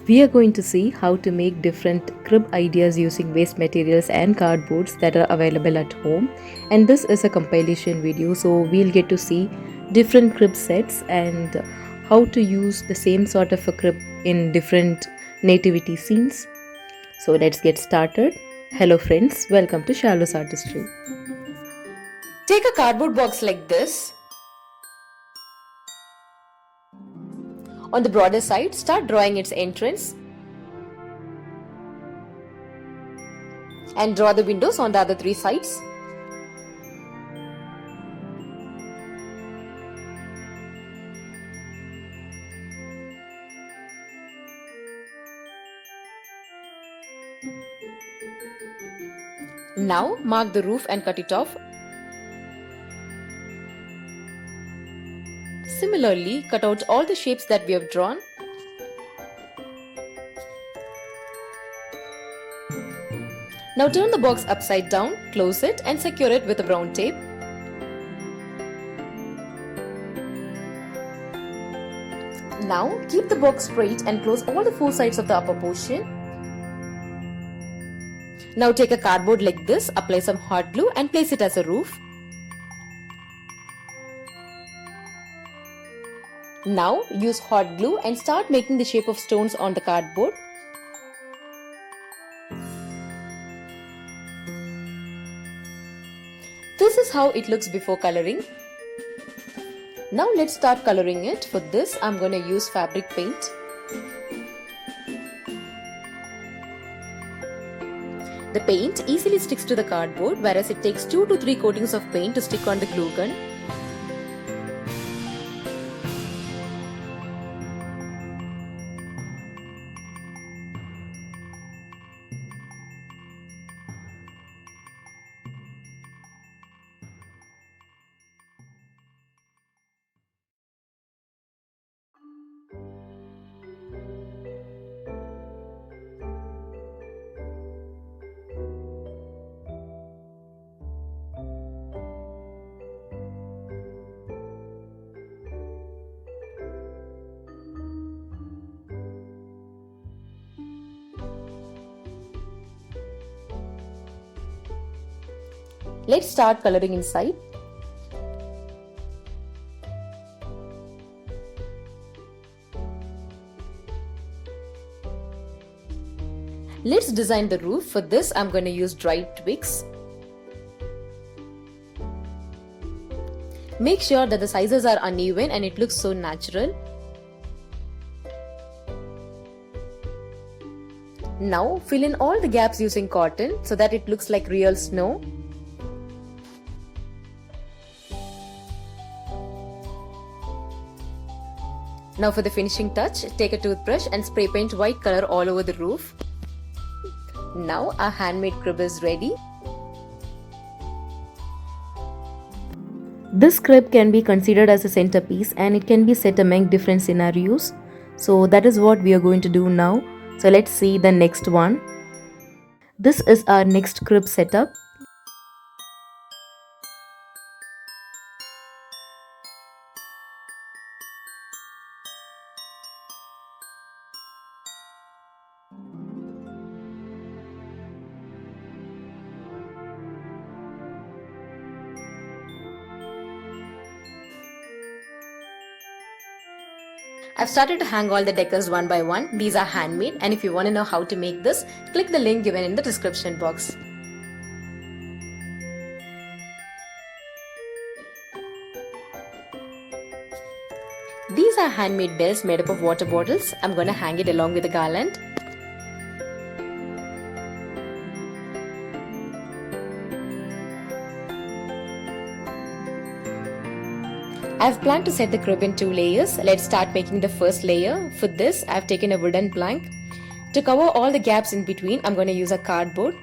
We are going to see how to make different crib ideas using waste materials and cardboards that are available at home. And this is a compilation video, so we'll get to see different crib sets and how to use the same sort of a crib in different nativity scenes. So let's get started. Hello friends, welcome to Shallows Artistry. Take a cardboard box like this. On the broader side, start drawing its entrance and draw the windows on the other three sides. Now mark the roof and cut it off. Similarly, cut out all the shapes that we have drawn. Now turn the box upside down, close it and secure it with a brown tape. Now keep the box straight and close all the four sides of the upper portion. Now take a cardboard like this, apply some hot glue and place it as a roof. Now use hot glue and start making the shape of stones on the cardboard. This is how it looks before coloring. Now let's start coloring it. For this, I'm going to use fabric paint. The paint easily sticks to the cardboard, whereas it takes 2 to 3 coatings of paint to stick on the glue gun. Let's start coloring inside. Let's design the roof. For this, I'm going to use dried twigs. Make sure that the sizes are uneven and it looks so natural. Now fill in all the gaps using cotton so that it looks like real snow. Now for the finishing touch, take a toothbrush and spray paint white color all over the roof. Now our handmade crib is ready. This crib can be considered as a centerpiece and it can be set among different scenarios. So that is what we are going to do now. So let's see the next one. This is our next crib setup. I've started to hang all the decors one by one. These are handmade, and if you want to know how to make this, click the link given in the description box. These are handmade bells made up of water bottles. I'm going to hang it along with a garland. I've planned to set the crib in 2 layers. Let's start making the first layer. For this, I've taken a wooden plank. To cover all the gaps in between, I'm going to use a cardboard.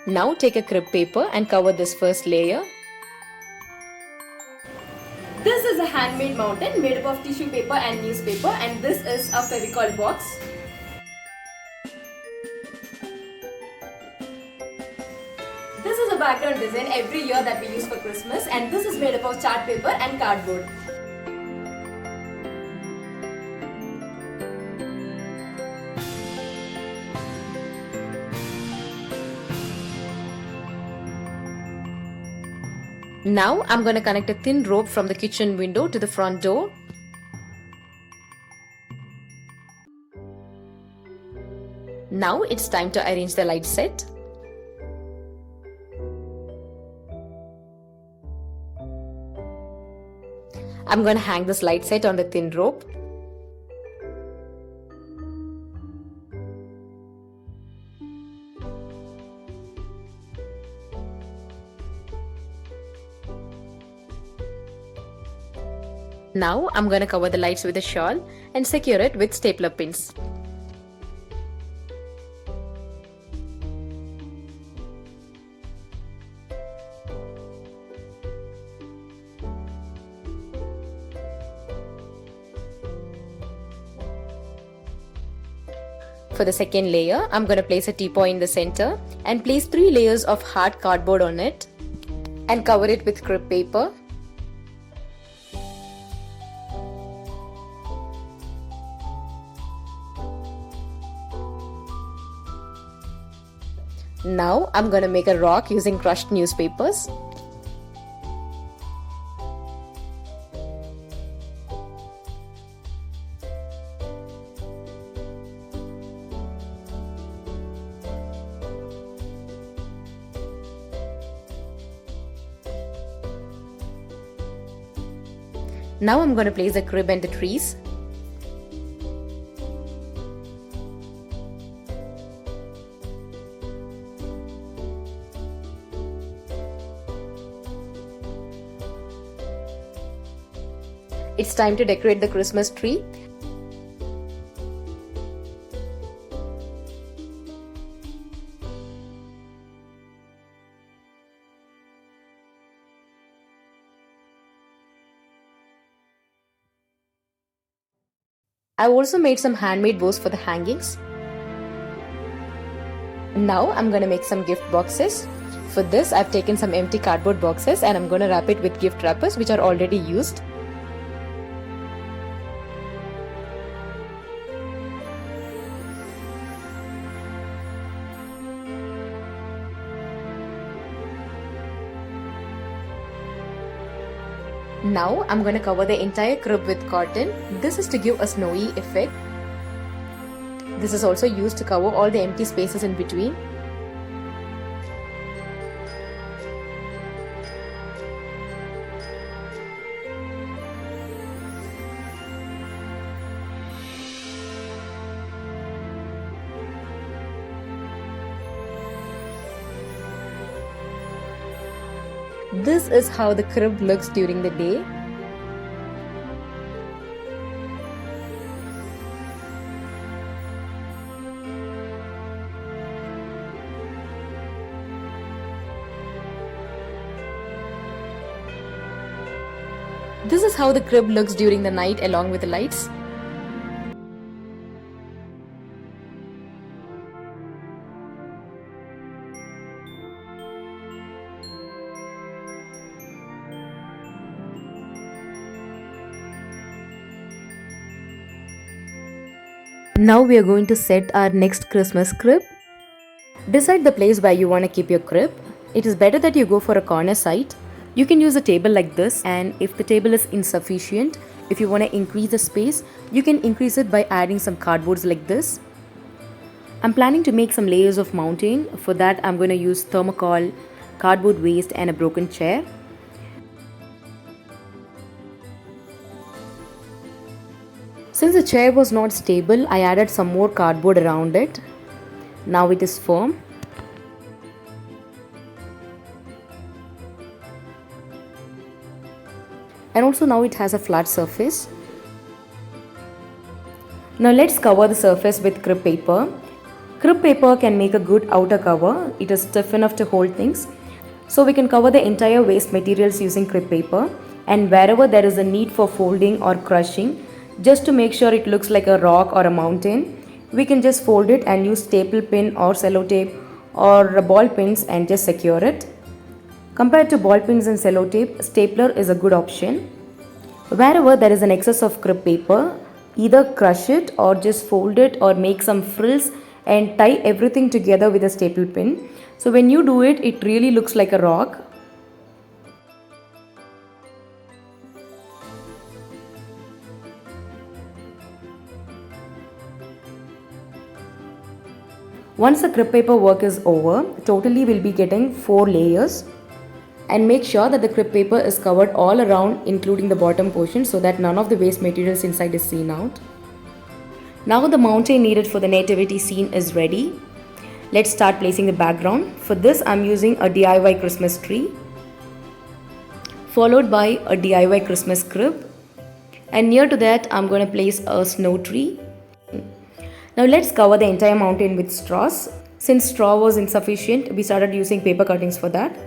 Now take a crib paper and cover this first layer. This is a handmade mountain made up of tissue paper and newspaper, and this is a Fevicol box. This is a background design every year that we use for Christmas, and this is made up of chart paper and cardboard. Now I'm going to connect a thin rope from the kitchen window to the front door. Now it's time to arrange the light set. I'm going to hang this light set on the thin rope. Now I'm going to cover the lights with a shawl and secure it with stapler pins. For the second layer, I'm going to place a teapot in the center and place 3 layers of hard cardboard on it and cover it with crib paper. Now I'm going to make a rock using crushed newspapers. Now I'm going to place the crib and the trees. It's time to decorate the Christmas tree. I've also made some handmade bows for the hangings. Now I'm going to make some gift boxes. For this, I've taken some empty cardboard boxes and I'm going to wrap it with gift wrappers which are already used. Now I'm going to cover the entire crib with cotton. This is to give a snowy effect. This is also used to cover all the empty spaces in between. This is how the crib looks during the day. This is how the crib looks during the night along with the lights. Now we are going to set our next Christmas crib. Decide the place where you want to keep your crib. It is better that you go for a corner site. You can use a table like this, and if the table is insufficient, if you want to increase the space, you can increase it by adding some cardboards like this. I'm planning to make some layers of mounting. For that, I'm going to use thermocol, cardboard waste and a broken chair. Since the chair was not stable, I added some more cardboard around it. Now it is firm. And also now it has a flat surface. Now let's cover the surface with crib paper. Crib paper can make a good outer cover. It is stiff enough to hold things. So we can cover the entire waste materials using crib paper. And wherever there is a need for folding or crushing, just to make sure it looks like a rock or a mountain, we can just fold it and use staple pin or sellotape or ball pins and just secure it. Compared to ball pins and sellotape, stapler is a good option. Wherever there is an excess of crib paper, either crush it or just fold it or make some frills and tie everything together with a staple pin. So when you do it, it really looks like a rock. Once the crib paper work is over, totally we'll be getting 4 layers, and make sure that the crib paper is covered all around including the bottom portion so that none of the waste materials inside is seen out. Now the mountain needed for the nativity scene is ready. Let's start placing the background. For this I'm using a DIY Christmas tree, followed by a DIY Christmas crib, and near to that I'm going to place a snow tree. Now let's cover the entire mountain with straws. Since straw was insufficient, we started using paper cuttings for that.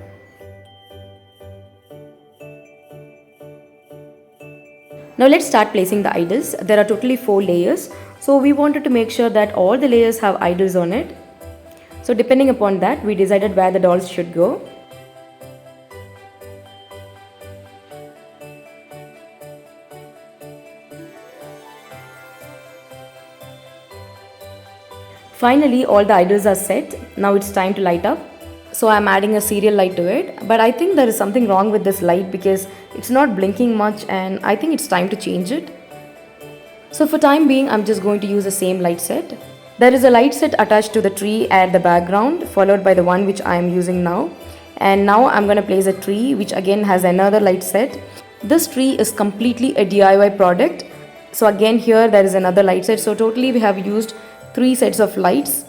Now let's start placing the idols. There are totally 4 layers. So we wanted to make sure that all the layers have idols on it. So depending upon that, we decided where the dolls should go. Finally, all the idols are set. Now it's time to light up. So I'm adding a serial light to it. But I think there is something wrong with this light because it's not blinking much, and I think it's time to change it. So for time being, I'm just going to use the same light set. There is a light set attached to the tree at the background, followed by the one which I am using now. And now I'm going to place a tree which again has another light set. This tree is completely a DIY product. So again here there is another light set. So totally we have used 3 sets of lights.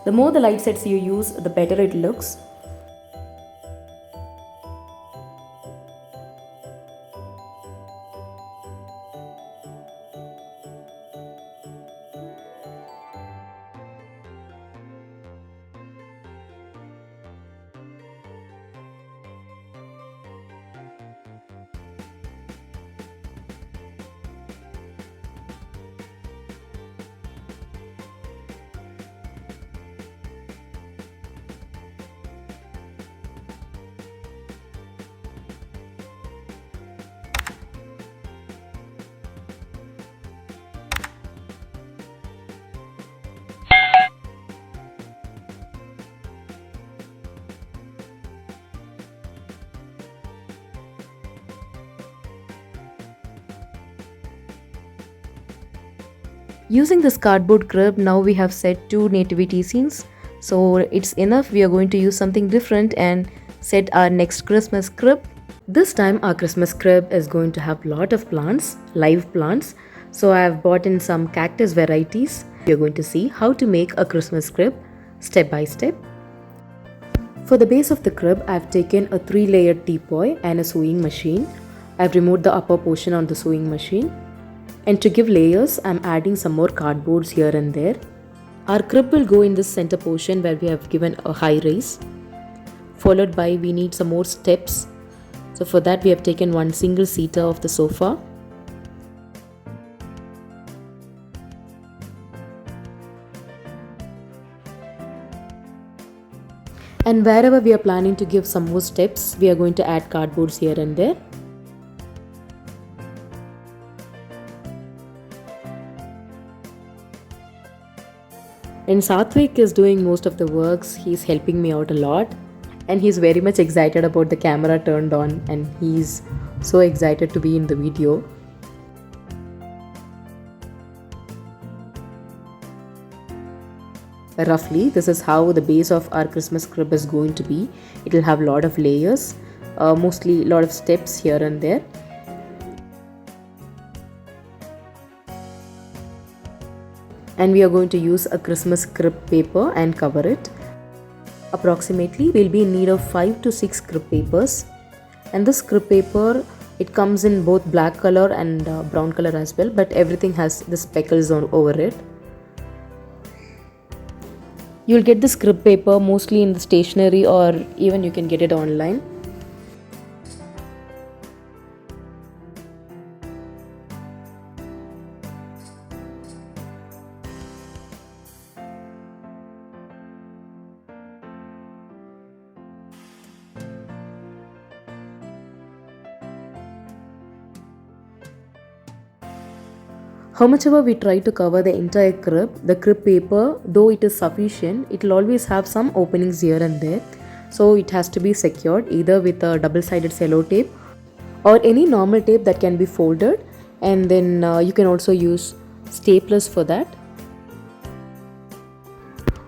The more the light sets you use, the better it looks. Using this cardboard crib, now we have set 2 nativity scenes. So it's enough. We are going to use something different and set our next Christmas crib. This time our Christmas crib is going to have lot of plants, live plants. So I have bought in some cactus varieties. We are going to see how to make a Christmas crib step by step. For the base of the crib, I have taken a 3-layered teepot and a sewing machine. I have removed the upper portion on the sewing machine. And to give layers, I am adding some more cardboards here and there. Our crib will go in this center portion where we have given a high raise. Followed by we need some more steps. So for that we have taken one single seater of the sofa. And wherever we are planning to give some more steps, we are going to add cardboards here and there. And Satvik is doing most of the works. He's helping me out a lot. And he's very much excited about the camera turned on. And he's so excited to be in the video. Roughly, this is how the base of our Christmas crib is going to be. It will have a lot of layers. Mostly a lot of steps here and there. And we are going to use a Christmas crib paper and cover it. Approximately we'll be in need of 5 to 6 crib papers, and this crib paper, it comes in both black color and brown color as well, but everything has the speckles over it. You'll get this crib paper mostly in the stationery, or even you can get it online. How much ever we try to cover the entire crib, the crib paper, though it is sufficient, it will always have some openings here and there. So it has to be secured either with a double-sided cello tape or any normal tape that can be folded, and then you can also use staplers for that.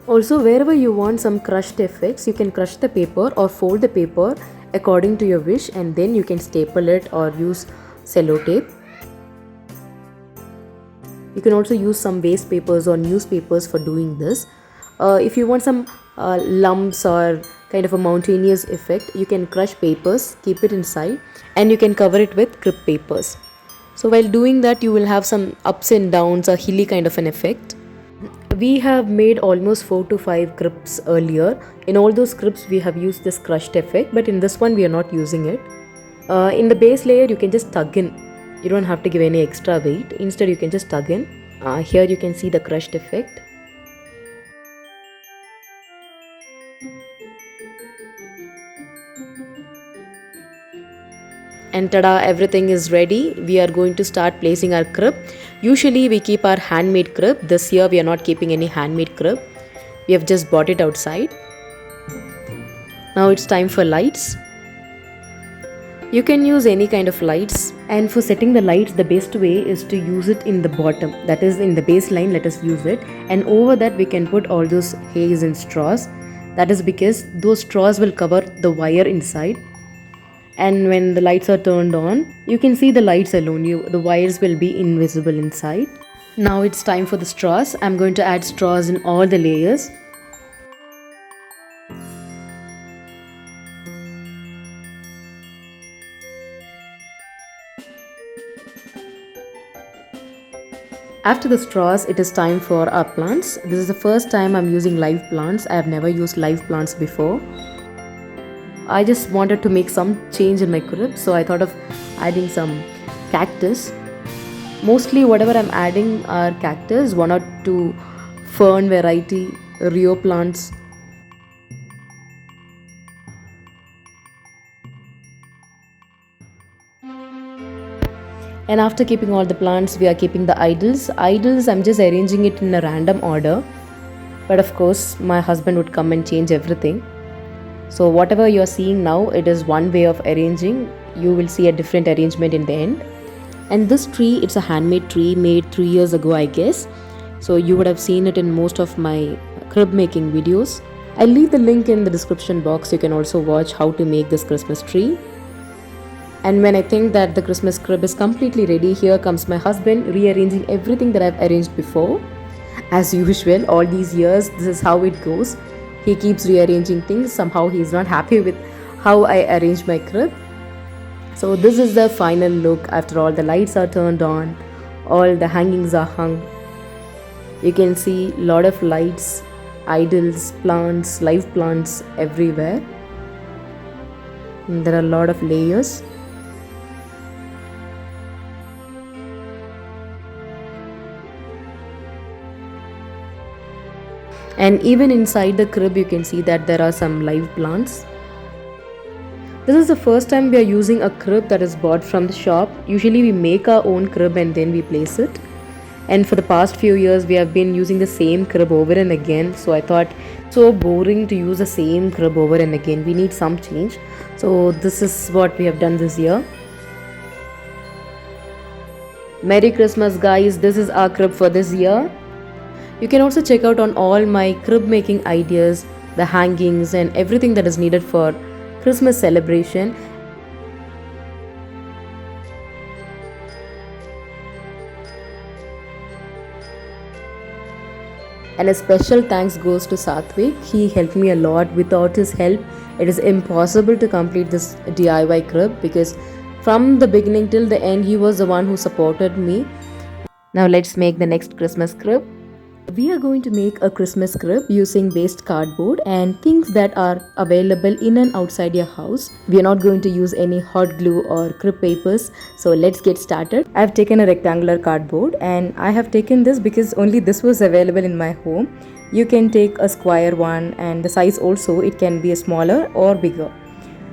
Also, wherever you want some crushed effects, you can crush the paper or fold the paper according to your wish, and then you can staple it or use sellotape. You can also use some waste papers or newspapers for doing this. If you want some lumps or kind of a mountainous effect, you can crush papers, keep it inside, and you can cover it with crib papers. So while doing that, you will have some ups and downs, a hilly kind of an effect. We have made almost 4 to 5 cribs earlier. In all those cribs, we have used this crushed effect, but in this one, we are not using it. In the base layer, you can just tug in. You don't have to give any extra weight. Instead, you can just tug in. Here you can see the crushed effect. And tada, everything is ready. We are going to start placing our crib. Usually we keep our handmade crib. This year we are not keeping any handmade crib. We have just bought it outside. Now it's time for lights. You can use any kind of lights, and for setting the lights, the best way is to use it in the bottom, that is in the baseline. Let us use it, and over that we can put all those haze and straws. That is because those straws will cover the wire inside, and when the lights are turned on, you can see the lights alone. The wires will be invisible inside. Now it's time for the straws. I'm going to add straws in all the layers. After the straws, it is time for our plants. This is the first time I'm using live plants. I have never used live plants before. I just wanted to make some change in my crib, so I thought of adding some cactus. Mostly whatever I'm adding are cactus, 1 or 2 fern variety, Rio plants. And after keeping all the plants, we are keeping the idols. Idols, I'm just arranging it in a random order. But of course, my husband would come and change everything. So whatever you are seeing now, it is one way of arranging. You will see a different arrangement in the end. And this tree, it's a handmade tree made 3 years ago, I guess. So you would have seen it in most of my crib making videos. I'll leave the link in the description box. You can also watch how to make this Christmas tree. And when I think that the Christmas crib is completely ready, here comes my husband rearranging everything that I've arranged before. As usual, all these years, this is how it goes. He keeps rearranging things. Somehow he is not happy with how I arrange my crib. So this is the final look after all the lights are turned on, all the hangings are hung. You can see a lot of lights, idols, plants, live plants everywhere. And there are a lot of layers. And even inside the crib, you can see that there are some live plants. This is the first time we are using a crib that is bought from the shop. Usually we make our own crib and then we place it. And for the past few years, we have been using the same crib over and again. So I thought, so boring to use the same crib over and again. We need some change. So this is what we have done this year. Merry Christmas, guys. This is our crib for this year. You can also check out on all my crib making ideas, the hangings and everything that is needed for Christmas celebration. And a special thanks goes to Satvik. He helped me a lot. Without his help, it is impossible to complete this DIY crib, because from the beginning till the end, he was the one who supported me. Now let's make the next Christmas crib. We are going to make a Christmas crib using waste cardboard and things that are available in and outside your house. We are not going to use any hot glue or crib papers. So let's get started. I have taken a rectangular cardboard, and I have taken this because only this was available in my home. You can take a square one, and the size also, it can be a smaller or bigger.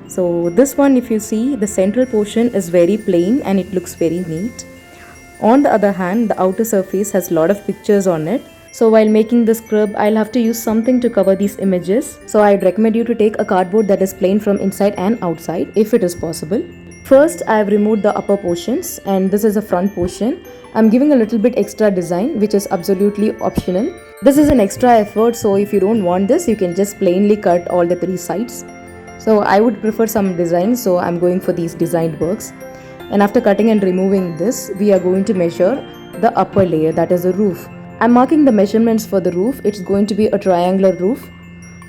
So this one, if you see, the central portion is very plain and it looks very neat. On the other hand, the outer surface has a lot of pictures on it. So while making this crib, I'll have to use something to cover these images. So I'd recommend you to take a cardboard that is plain from inside and outside if it is possible. First, I have removed the upper portions, and this is the front portion. I'm giving a little bit extra design, which is absolutely optional. This is an extra effort, so if you don't want this, you can just plainly cut all the three sides. So I would prefer some design, so I'm going for these designed works. And after cutting and removing this, we are going to measure the upper layer, that is the roof. I'm marking the measurements for the roof. It's going to be a triangular roof.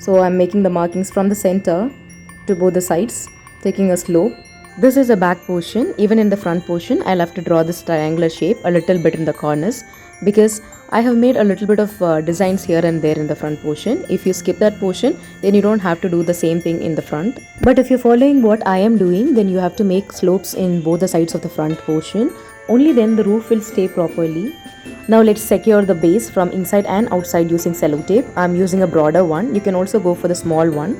So I'm making the markings from the center to both the sides, taking a slope. This is a back portion. Even in the front portion, I'll have to draw this triangular shape a little bit in the corners because I have made a little bit of designs here and there in the front portion. If you skip that portion, then you don't have to do the same thing in the front. But if you're following what I am doing, then you have to make slopes in both the sides of the front portion. Only then the roof will stay properly. Now let's secure the base from inside and outside using cello tape. I'm using a broader one. You can also go for the small one.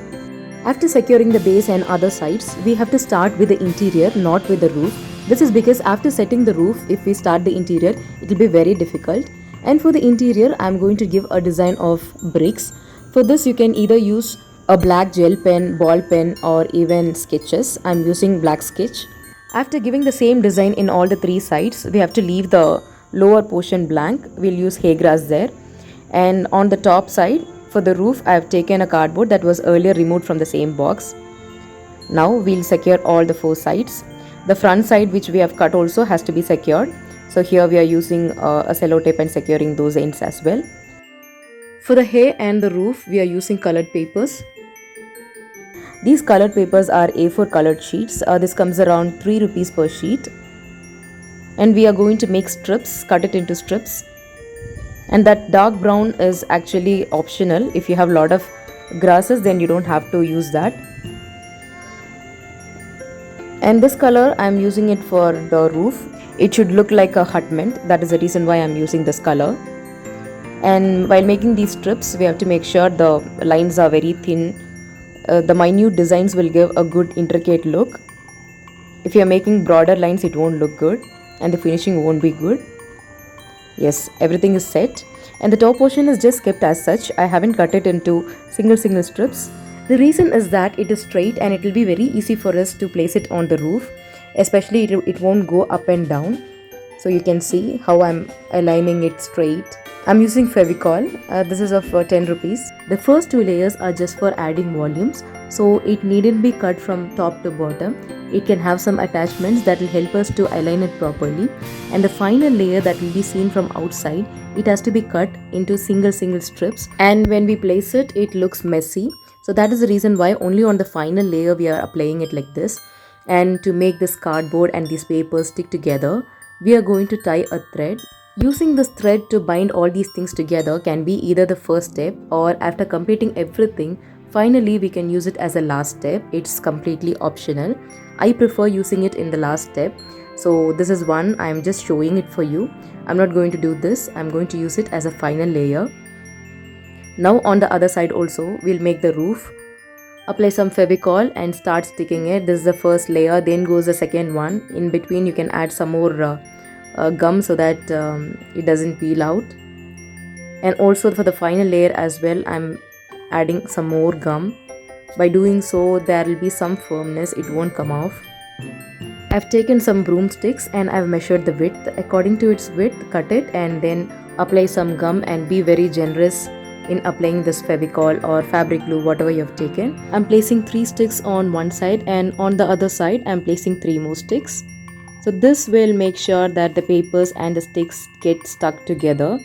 After securing the base and other sides, we have to start with the interior, not with the roof. This is because after setting the roof, if we start the interior, it will be very difficult. And for the interior, I'm going to give a design of bricks. For this, you can either use a black gel pen, ball pen, or even sketches. I'm using black sketch. After giving the same design in all the three sides, we have to leave the lower portion blank. We'll use hay grass there. And on the top side, for the roof, I have taken a cardboard that was earlier removed from the same box. Now we'll secure all the four sides. The front side which we have cut also has to be secured. So here we are using a cello tape and securing those ends as well. For the hay and the roof, we are using colored papers. These colored papers are A4 colored sheets. This comes around 3 rupees per sheet. And we are going to make strips, cut it into strips. And that dark brown is actually optional. If you have a lot of grasses, then you don't have to use that. And this color, I'm using it for the roof. It should look like a hutment. That is the reason why I'm using this color. And while making these strips, we have to make sure the lines are very thin. The minute designs will give a good intricate look. If you are making broader lines, it won't look good and the finishing won't be good. Yes, everything is set and the top portion is just kept as such. I haven't cut it into single strips. The reason is that it is straight and it will be very easy for us to place it on the roof. Especially it won't go up and down. So you can see how I'm aligning it straight. I'm using Fevicol. This is of 10 rupees. The first two layers are just for adding volumes. So it needn't be cut from top to bottom. It can have some attachments that will help us to align it properly. And the final layer that will be seen from outside, it has to be cut into single strips. And when we place it, it looks messy. So that is the reason why only on the final layer we are applying it like this. And to make this cardboard and these papers stick together, we are going to tie a thread. Using this thread to bind all these things together can be either the first step or after completing everything, finally we can use it as a last step. It's completely optional. I prefer using it in the last step. So this is one, I'm just showing it for you. I'm not going to do this. I'm going to use it as a final layer. Now on the other side also, we'll make the roof. Apply some Fevicol and start sticking it. This is the first layer, then goes the second one. In between you can add some more gum so that it doesn't peel out. And also for the final layer as well, I'm adding some more gum. By doing so, there will be some firmness, it won't come off. I've taken some broomsticks and I've measured the width. According to its width, cut it and then apply some gum and be very generous in applying this Fevicol or fabric glue, whatever you have taken. I'm placing 3 sticks on one side and on the other side I'm placing 3 more sticks. So this will make sure that the papers and the sticks get stuck together.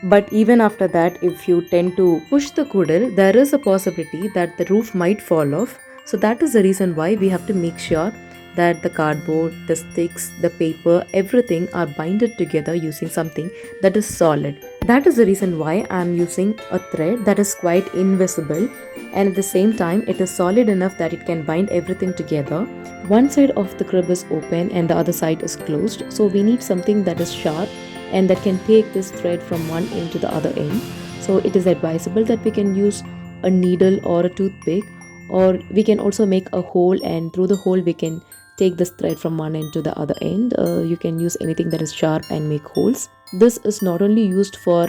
But even after that, if you tend to push the Kudil, there is a possibility that the roof might fall off. So that is the reason why we have to make sure that the cardboard, the sticks, the paper, everything are binded together using something that is solid. That is the reason why I am using a thread that is quite invisible and at the same time it is solid enough that it can bind everything together. One side of the crib is open and the other side is closed. So we need something that is sharp and that can take this thread from one end to the other end. So it is advisable that we can use a needle or a toothpick, or we can also make a hole and through the hole we can take this thread from one end to the other end. You can use anything that is sharp and make holes. This is not only used for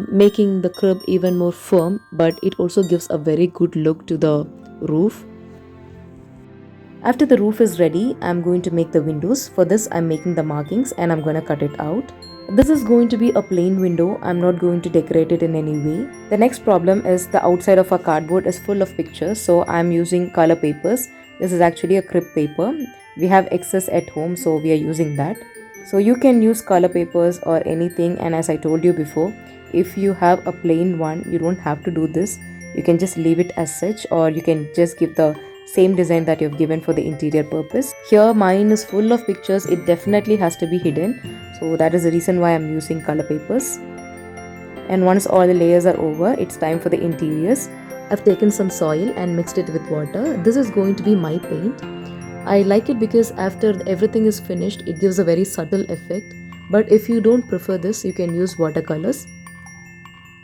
making the crib even more firm, but it also gives a very good look to the roof. After the roof is ready, I'm going to make the windows. For this, I'm making the markings and I'm going to cut it out. This is going to be a plain window. I'm not going to decorate it in any way. The next problem is the outside of our cardboard is full of pictures, so I'm using color papers. This is actually a crib paper. We have excess at home, so we are using that. So you can use color papers or anything, and as I told you before, if you have a plain one, you don't have to do this. You can just leave it as such, or you can just give the same design that you've given for the interior purpose. Here mine is full of pictures. It definitely has to be hidden, so that is the reason why I'm using color papers. And once all the layers are over, it's time for the interiors. I've taken some soil and mixed it with water. This is going to be my paint. I like it because after everything is finished, it gives a very subtle effect. But if you don't prefer this, you can use watercolors.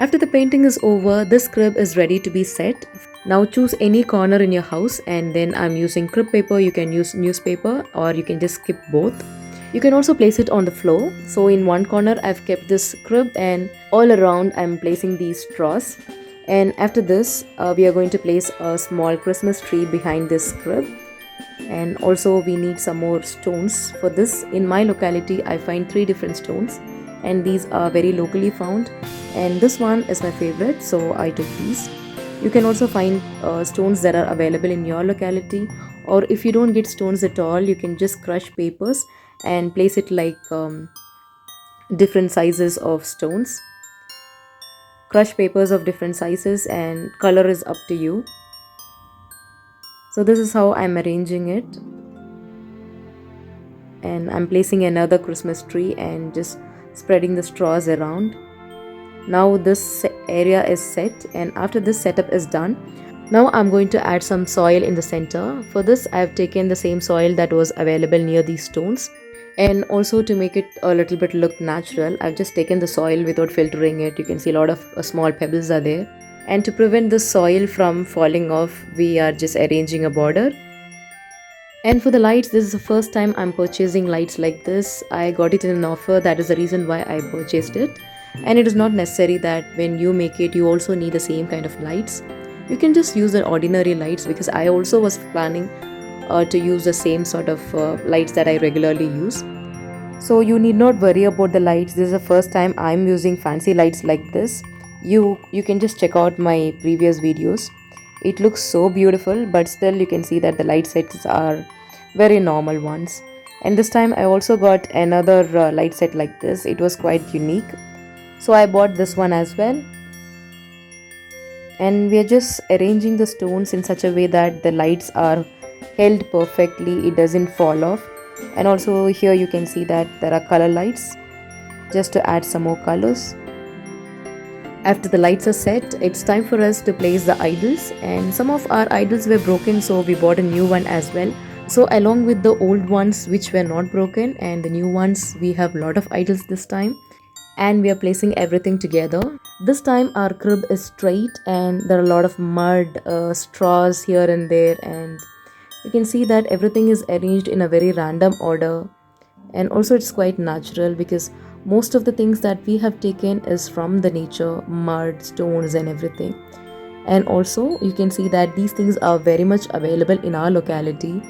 After the painting is over, this crib is ready to be set. Now choose any corner in your house, and then I'm using crib paper. You can use newspaper or you can just skip both. You can also place it on the floor. So in one corner I've kept this crib, and all around I'm placing these straws. And after this, we are going to place a small Christmas tree behind this crib. And also we need some more stones for this. In my locality I find 3 different stones, and these are very locally found, and this one is my favorite, so I took these. You can also find stones that are available in your locality, or if you don't get stones at all, you can just crush papers and place it like different sizes of stones. Crush papers of different sizes, and color is up to you. So this is how I'm arranging it, and I'm placing another Christmas tree and just spreading the straws around. Now this area is set, and after this setup is done, now I'm going to add some soil in the center. For this I have taken the same soil that was available near these stones, and also to make it a little bit look natural, I've just taken the soil without filtering it. You can see a lot of small pebbles are there, and to prevent the soil from falling off, we are just arranging a border. And for the lights, this is the first time I'm purchasing lights like this. I got it in an offer, that is the reason why I purchased it. And it is not necessary that when you make it, you also need the same kind of lights. You can just use the ordinary lights, because I also was planning to use the same sort of lights that I regularly use. So you need not worry about the lights. This is the first time I'm using fancy lights like this. You can just check out my previous videos. It looks so beautiful, but still you can see that the light sets are very normal ones. And this time I also got another light set like this. It was quite unique, so I bought this one as well. And we are just arranging the stones in such a way that the lights are held perfectly, it doesn't fall off. And also here you can see that there are color lights, just to add some more colors. After the lights are set, it's time for us to place the idols, and some of our idols were broken, so we bought a new one as well. So along with the old ones which were not broken and the new ones, we have a lot of idols this time, and we are placing everything together. This time our crib is straight, and there are a lot of mud, straws here and there, and you can see that everything is arranged in a very random order. And also it's quite natural, because most of the things that we have taken is from the nature, mud, stones and everything. And also you can see that these things are very much available in our locality,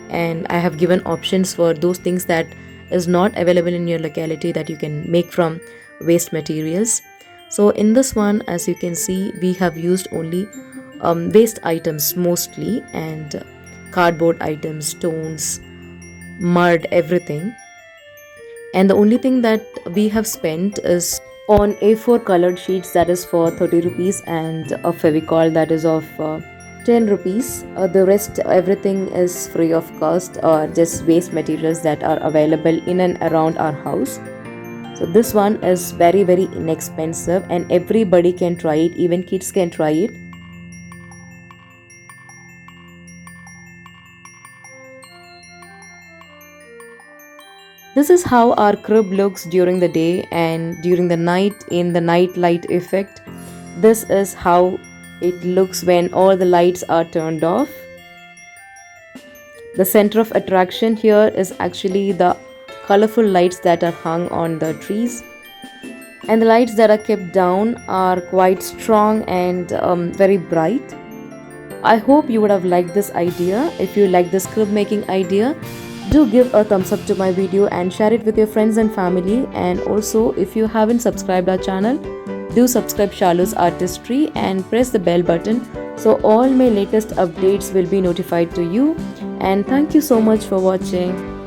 and I have given options for those things that is not available in your locality that you can make from waste materials. So in this one, as you can see, we have used only waste items mostly, and cardboard items, stones, mud, everything. And the only thing that we have spent is on A4 colored sheets, that is for 30 rupees, and a Fevicol that is of 10 rupees. The rest everything is free of cost, or just waste materials that are available in and around our house. So this one is very inexpensive, and everybody can try it, even kids can try it. This is how our crib looks during the day, and during the night, in the night light effect, this is how it looks when all the lights are turned off. The center of attraction here is actually the colorful lights that are hung on the trees, and the lights that are kept down are quite strong and very bright. I hope you would have liked this idea. If you like this crib making idea, do give a thumbs up to my video and share it with your friends and family. And also, if you haven't subscribed our channel, do subscribe Charlotte's Artistry and press the bell button so all my latest updates will be notified to you. And thank you so much for watching.